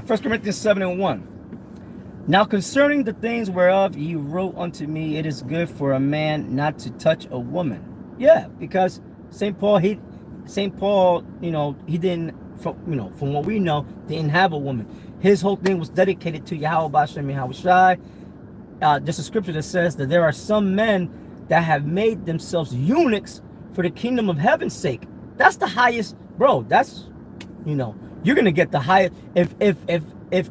1 Corinthians 7:1. Now concerning the things whereof ye wrote unto me, it is good for a man not to touch a woman. Yeah, because St. Paul, he didn't, from what we know, didn't have a woman. His whole thing was dedicated to Yahweh Bashem Yahushai. There's a scripture that says that there are some men that have made themselves eunuchs for the kingdom of heaven's sake. That's the highest, bro. That's, you're gonna get the highest if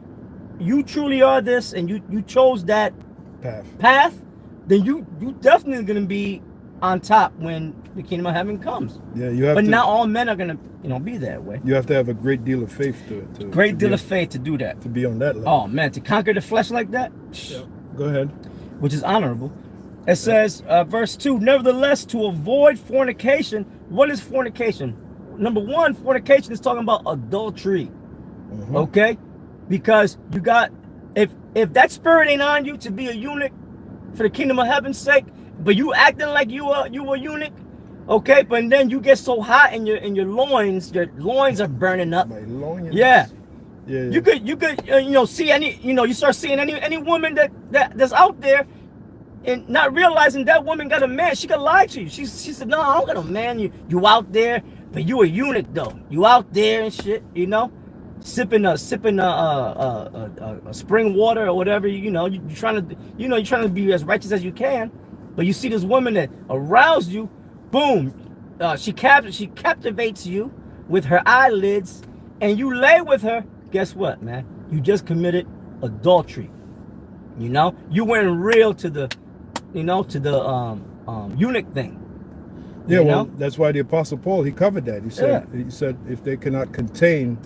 you truly are this and you chose that path, then you definitely gonna be on top when the kingdom of heaven comes. Yeah, you have. But not all men are gonna be that way. You have to have a great deal of faith to great deal of faith to do that. To be on that level. Oh man, to conquer the flesh like that. Yeah. Go ahead. Which is honorable. It says, verse 2, nevertheless, to avoid fornication. What is fornication? Number one, fornication is talking about adultery. Okay? Because you got, if that spirit ain't on you to be a eunuch for the kingdom of heaven's sake, but you acting like you a eunuch, okay? But then you get so hot in your loins are burning up. My loins. Yeah. Yeah. You could see any, you start seeing any woman that's out there and not realizing that woman got a man. She could lie to you. She said, no, I don't got a man. You out there, but you a eunuch though. You out there and shit, sipping a spring water or whatever. You're trying to be as righteous as you can, but you see this woman that aroused you, boom, she captivates you with her eyelids, and you lay with her. Guess what, man? You just committed adultery. You went real to the eunuch thing. Yeah, well, that's why the Apostle Paul, he covered that. He said if they cannot contain,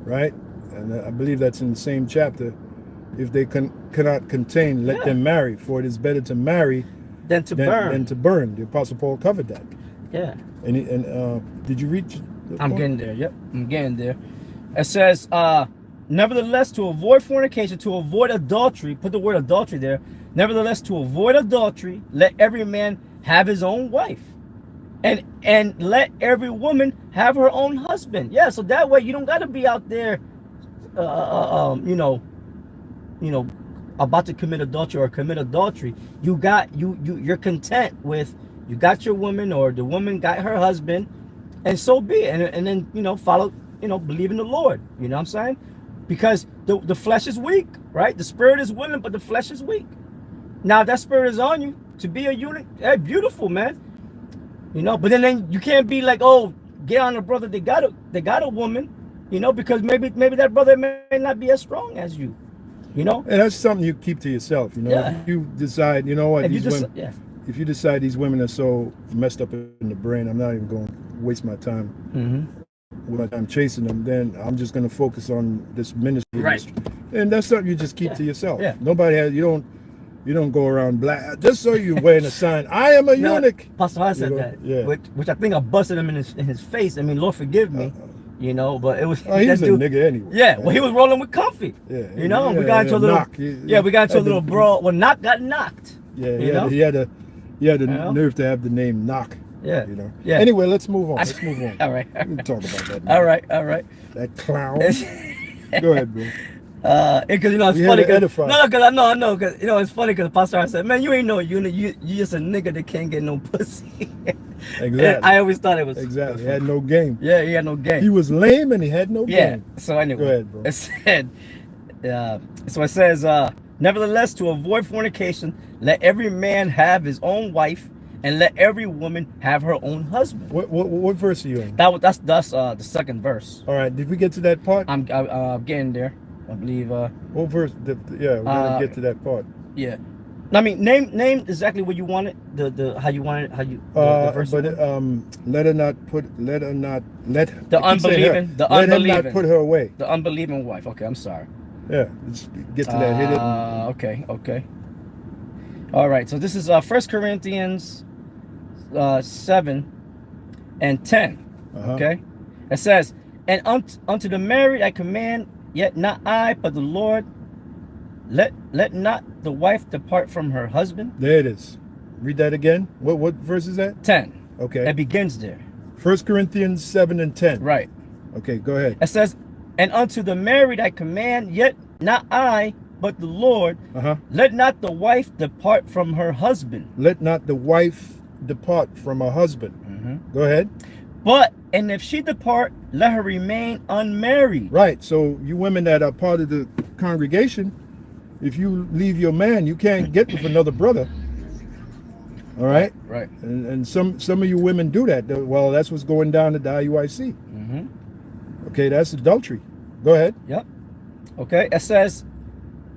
right? And I believe that's in the same chapter. If they cannot contain, let them marry, for it is better to marry than to burn. The Apostle Paul covered that. Yeah. And did you reach? I'm getting there. Yep, I'm getting there. It says, nevertheless, to avoid fornication, to avoid adultery, put the word adultery there. Nevertheless, to avoid adultery, let every man have his own wife, and let every woman have her own husband. Yeah, so that way you don't got to be out there, about to commit adultery or commit adultery. You're content with, you got your woman, or the woman got her husband, and so be it. And then follow. Believe in the Lord. You know what I'm saying? Because the flesh is weak, right? The spirit is willing, but the flesh is weak. Now, if that spirit is on you to be a eunuch, hey, beautiful, man. But then you can't be like, oh, get on a brother. They got a woman, because maybe that brother may not be as strong as you, And that's something you keep to yourself. If you decide, if you decide these women are so messed up in the brain, I'm not even going to waste my time. When I'm chasing them, then I'm just going to focus on this ministry. Right. And that's something you just keep to yourself. Yeah. Nobody has, you don't go around black just so you're wearing a sign. I am a eunuch. Pastor Hart said that. Yeah. Which I think I busted him in his face. I mean, Lord forgive me. But it was. Oh, he was a nigga anyway. Yeah. Well, he was rolling with Comfy. Yeah. We got into a little. We got into a little brawl. Well, Knock got knocked. Yeah. He had the nerve to have the name Knock. Yeah. Yeah. Anyway, let's move on. All right. We can talk about that. All right. That clown. Go ahead, bro. Because it's funny. Because I know. Because it's funny because the pastor said, "Man, you ain't no eunuch. You just a nigga that can't get no pussy." Exactly. I always thought it was exactly. He had no game. Yeah, he had no game. He was lame and he had no game. So anyway, go ahead, bro. It said. So it says, nevertheless, to avoid fornication, let every man have his own wife, and let every woman have her own husband. What verse are you in? That's the second verse. All right. Did we get to that part? I'm getting there. I believe. What verse? We're gonna get to that part. Yeah. I mean, name exactly what you want it. The how you want it. How you. The verse. But let her not let the unbelieving. Let him not put her away. The unbelieving wife. Okay, I'm sorry. Yeah. Let's get to that. Hit it. Okay. All right. So this is 1 Corinthians 7 and 10. Okay. It says, and unto the married I command, yet not I, but the Lord. Let not the wife depart from her husband. There it is. Read that again. What verse is that? 10. Okay. It begins there. 1 Corinthians 7 and 10. Right. Okay, go ahead. It says, And unto the married I command, yet not I, but the Lord, let not the wife depart from her husband. Let not the wife depart from her husband. Go ahead. But, and if she depart, let her remain unmarried. Right. So you women that are part of the congregation, if you leave your man, you can't get with another brother. All right. Right. And some of you women do that. Well, that's what's going down at the IUIC. Okay, that's adultery. Go ahead. Yep. Okay. It says,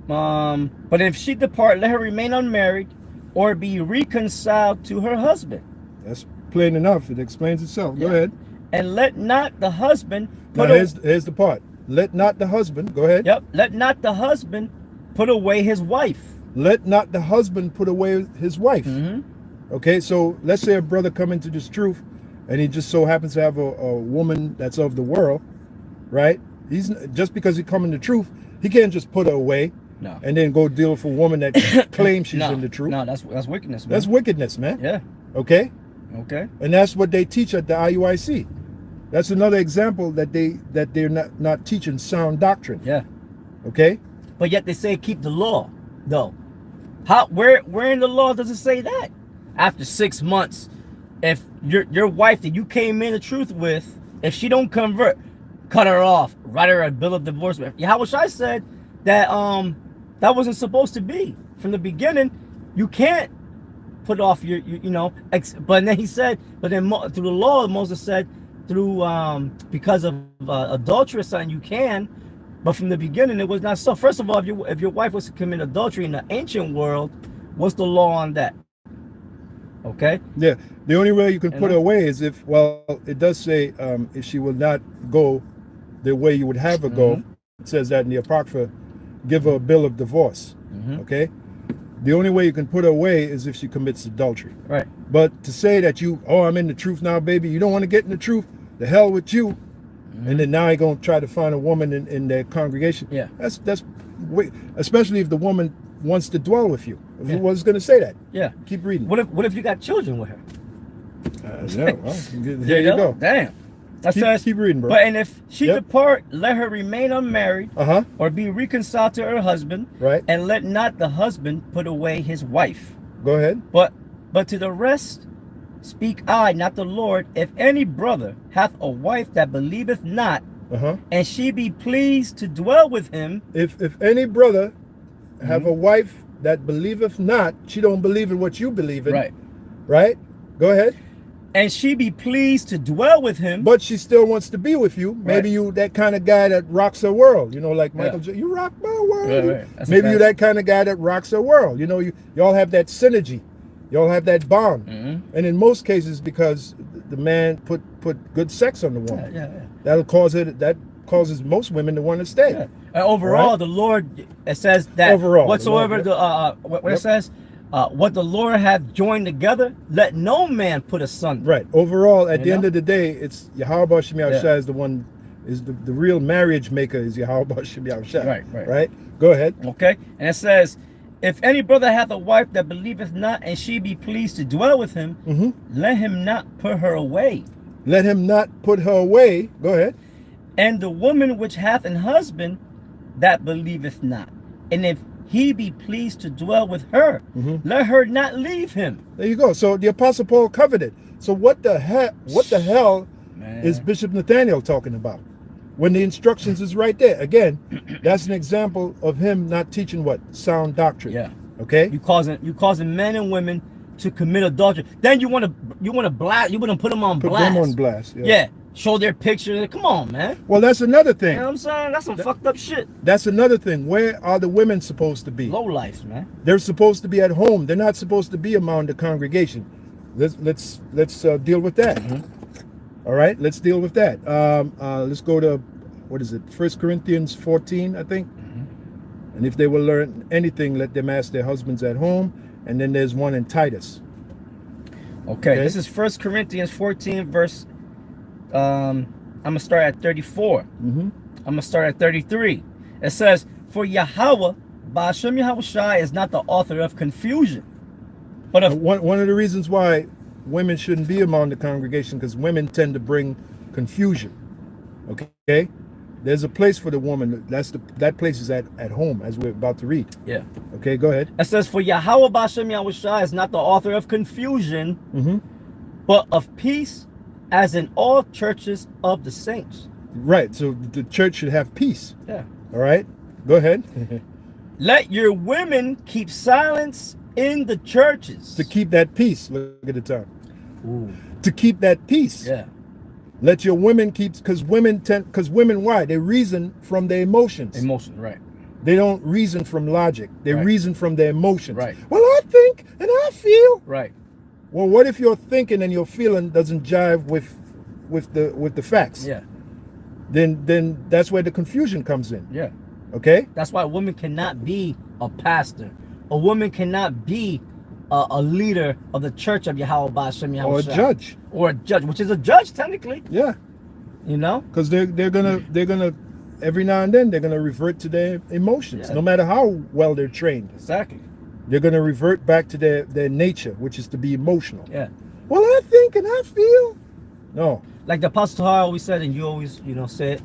but if she depart, let her remain unmarried, or be reconciled to her husband. That's plain enough. It explains itself. Go ahead. And let not the husband put now here's the part. Let not the husband. Go ahead. Yep. Let not the husband put away his wife. Let not the husband put away his wife. Okay, so let's say a brother come into this truth, and he just so happens to have a woman that's of the world, right? He's just because he come in the truth, he can't just put her away. No. And then go deal with a woman that claims she's in the truth. No, that's wickedness, man. That's wickedness, man. Yeah. Okay? Okay. And that's what they teach at the IUIC. That's another example that they're not teaching sound doctrine. Yeah. Okay? But yet they say keep the law, though. Where in the law does it say that? After 6 months, if your wife that you came in the truth with, if she don't convert, cut her off, write her a bill of divorce. Yahweh Shai said that that wasn't supposed to be from the beginning. You can't put off your but then he said, but then through the law, Moses said through because of adultery or something you can, but from the beginning it was not so. First of all, if your wife was to commit adultery in the ancient world, what's the law on that? Okay. Yeah, the only way you can put her away is if, well, it does say if she will not go the way you would have her go. It says that in the Apocrypha, give her a bill of divorce. Okay. The only way you can put her away is if she commits adultery. Right. But to say that I'm in the truth now, baby, you don't want to get in the truth, the hell with you. And then now you're going to try to find a woman in their congregation. Yeah. That's especially if the woman wants to dwell with you. Who was going to say that? Yeah. Keep reading. What if you got children with her? Yeah, well, there you go. Damn. That says, keep reading, bro. But and if she depart, let her remain unmarried, or be reconciled to her husband, right? And let not the husband put away his wife. Go ahead. But to the rest speak I, not the Lord. If any brother hath a wife that believeth not, and she be pleased to dwell with him. If any brother have a wife that believeth not, she don't believe in what you believe in. Right. Right? Go ahead. And she be pleased to dwell with him. But she still wants to be with you. Maybe you that kind of guy that rocks her world. You know, like Michael J. You rock my world. Right. Maybe you that kind of guy that rocks her world. You know, y'all have that synergy. Y'all have that bond. And in most cases, because the man put good sex on the woman. That'll cause it. That causes most women to want to stay. And overall, the Lord, it says that whatsoever it says, what the Lord hath joined together, let no man put asunder. Right. Overall, at the end of the day, it's Yahweh Shem Yahushua is the one, is the real marriage maker is Yahweh Shem Yahushua. Right. Go ahead. Okay. And it says, if any brother hath a wife that believeth not, and she be pleased to dwell with him, let him not put her away. Let him not put her away. Go ahead. And the woman which hath an husband that believeth not, and if he be pleased to dwell with her, let her not leave him. There you go. So the Apostle Paul covered it. So what the hell is Bishop Nathaniel talking about when the instructions is right there? Again, that's an example of him not teaching what? Sound doctrine. Yeah. Okay. You causing men and women to commit adultery. Then you want to blast. You want to put them on blast. Put them on blast. Yeah. Show their picture. Come on, man. Well, that's another thing. You know what I'm saying? That's some fucked up shit. That's another thing. Where are the women supposed to be? Low life, man. They're supposed to be at home. They're not supposed to be among the congregation. Let's deal with that. All right, let's deal with that. Let's go to, what is it? 1 Corinthians 14, I think. And if they will learn anything, let them ask their husbands at home. And then there's one in Titus. Okay, this is 1 Corinthians 14, verse. I'm gonna start at 34. I'm gonna start at 33. It says, "For Yahweh, Ba'ashem Yahushai, is not the author of confusion, but of one of the reasons why women shouldn't be among the congregation, because women tend to bring confusion. Okay, There's a place for the woman. That place is at home, as we're about to read. Yeah. Okay, go ahead. It says, for Yahweh Bashem Yahushua is not the author of confusion, but of peace, as in all churches of the saints. Right. So the church should have peace. Yeah. All right. Go ahead. Let your women keep silence in the churches. To keep that peace. Look at the time. Ooh. To keep that peace. Yeah. Let your women keep, because women why? They reason from their emotions. Emotion, right. They don't reason from logic. They reason from their emotions. Right. Well, I think and I feel. Right. Well, what if your thinking and your feeling doesn't jive with the facts? Yeah. Then that's where the confusion comes in. Yeah. Okay? That's why a woman cannot be a pastor. A woman cannot be a leader of the church of Yahweh Bashem Yahushua. Or a judge. Or a judge, which is a judge technically. Yeah. You know? Because they're gonna every now and then they're gonna revert to their emotions, no matter how well they're trained. Exactly. They're gonna revert back to their nature, which is to be emotional. Yeah. Well, I think and I feel. No. Like the Apostle Tahar always said, and you always, say it,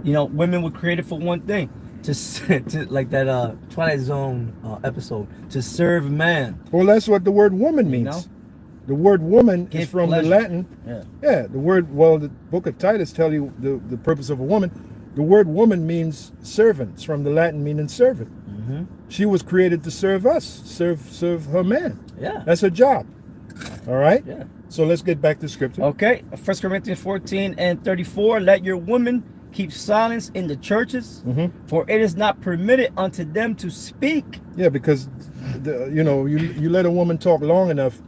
women were created for one thing. To like that Twilight Zone episode, to serve man. Well, that's what the word woman means. The word woman is from the Latin. Yeah. The word, the book of Titus tell you the purpose of a woman. The word woman means servant. It's from the Latin meaning servant. She was created to serve us, serve her man. Yeah. That's her job. All right? Yeah. So let's get back to scripture. Okay. 1 Corinthians 14:34. Let your women keep silence in the churches, for it is not permitted unto them to speak. Yeah, because you let a woman talk long enough,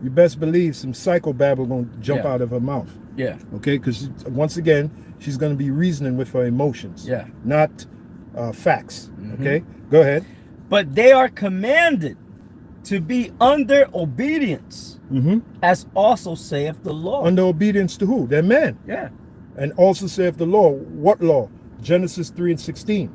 you best believe some psychobabble gonna jump out of her mouth. Yeah. Okay, because once again, she's gonna be reasoning with her emotions. Yeah. Not facts. Okay, go ahead. But they are commanded to be under obedience, as also saith the law. Under obedience to who? Their man. Yeah. And also saith the law. What law? Genesis 3:16.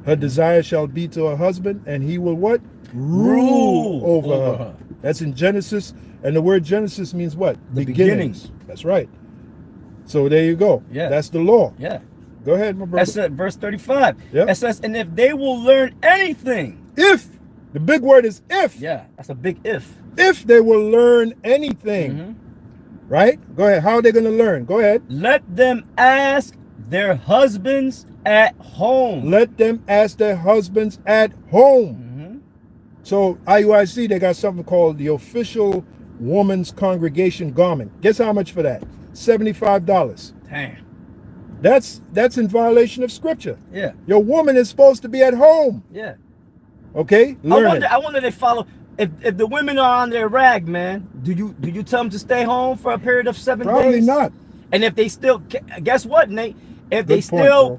Her desire shall be to her husband, and he will what? Rule over her. That's in Genesis. And the word Genesis means what? The beginnings. That's right. So there you go. Yeah. That's the law. Yeah. Go ahead, my brother. That's it, verse 35. Yep. It says, and if they will learn anything. If. The big word is if. Yeah, that's a big if. If they will learn anything. Right? Go ahead. How are they going to learn? Go ahead. Let them ask their husbands at home. Let them ask their husbands at home. So IUIC, they got something called the official woman's congregation garment. Guess how much for that? $75. Damn. That's in violation of scripture. Yeah. Your woman is supposed to be at home. Yeah. Okay? Learn I wonder if they follow. If the women are on their rag, man, do you tell them to stay home for a period of 7 days? Probably not. And if they still, guess what, Nate? If they still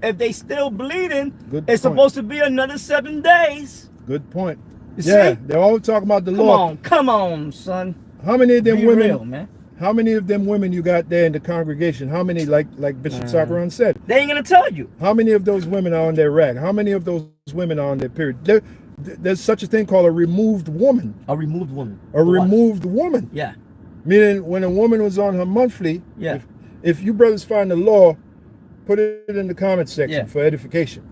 bleeding, it's supposed to be another 7 days. Good point. You yeah, see? they're all talking about the law. Come on, son. How many of them Be women? real, man. How many of them women you got there in the congregation? How many, like Bishop Saaqaaran said? They ain't gonna tell you. How many of those women are on their rag? How many of those women are on their period? There's such a thing called a removed woman. A removed woman. A removed woman. Yeah. Meaning when a woman was on her monthly, yeah. If you brothers find the law, put it in the comment section for edification.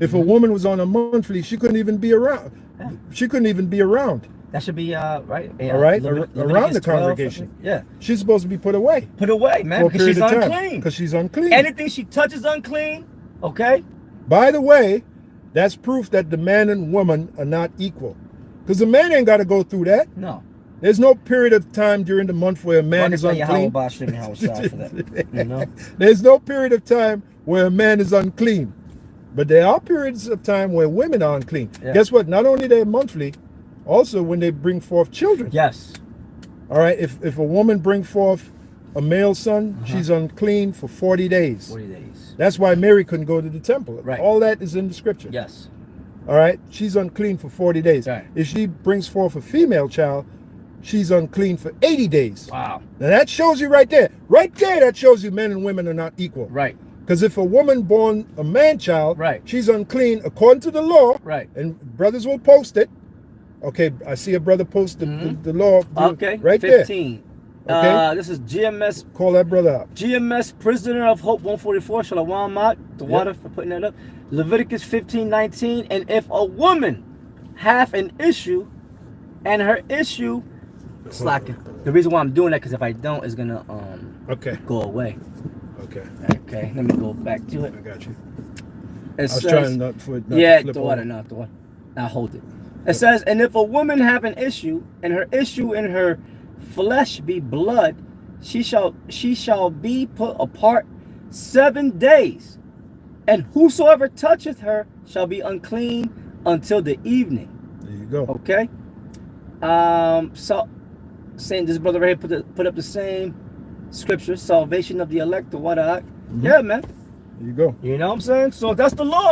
If a woman was on a monthly, she couldn't even be around. Yeah. She couldn't even be around. That should be right. All right, around the congregation. Yeah. She's supposed to be put away. Put away, man, because she's unclean. Because she's unclean. Anything she touches unclean. Okay. By the way, that's proof that the man and woman are not equal. Because the man ain't got to go through that. No. There's no period of time during the month where a man is unclean. You know? There's no period of time where a man is unclean. But there are periods of time where women are unclean. Yeah. Guess what? Not only they're monthly, also when they bring forth children. Yes. All right. If a woman bring forth a male son, she's unclean for 40 days. 40 days. That's why Mary couldn't go to the temple. Right. All that is in the scripture. Yes. All right. She's unclean for 40 days. Right. If she brings forth a female child, she's unclean for 80 days. Wow. Now that shows you right there. Right there, that shows you men and women are not equal. Right. Because if a woman born a man child, right, she's unclean according to the law. Right. And brothers will post it. Okay, I see a brother post the law. Okay. Right 15. Okay. This is GMS. Call that brother out. GMS Prisoner of Hope 144. Shalom Mat. The water for putting that up. Leviticus 15:19. And if a woman have an issue, and her issue slacking. The reason why I'm doing that because if I don't, it's gonna go away. Okay. Okay. Let me go back to it. I got you. It I was trying not to flip the water, over. not the water. Now hold it. It says, and if a woman have an issue, and her issue in her flesh be blood, she shall be put apart 7 days, and whosoever toucheth her shall be unclean until the evening. There you go. Okay. So saying this brother right here put up the same scripture, salvation of the elect, the water. Yeah, man. There you go. You know what I'm saying? So that's the law.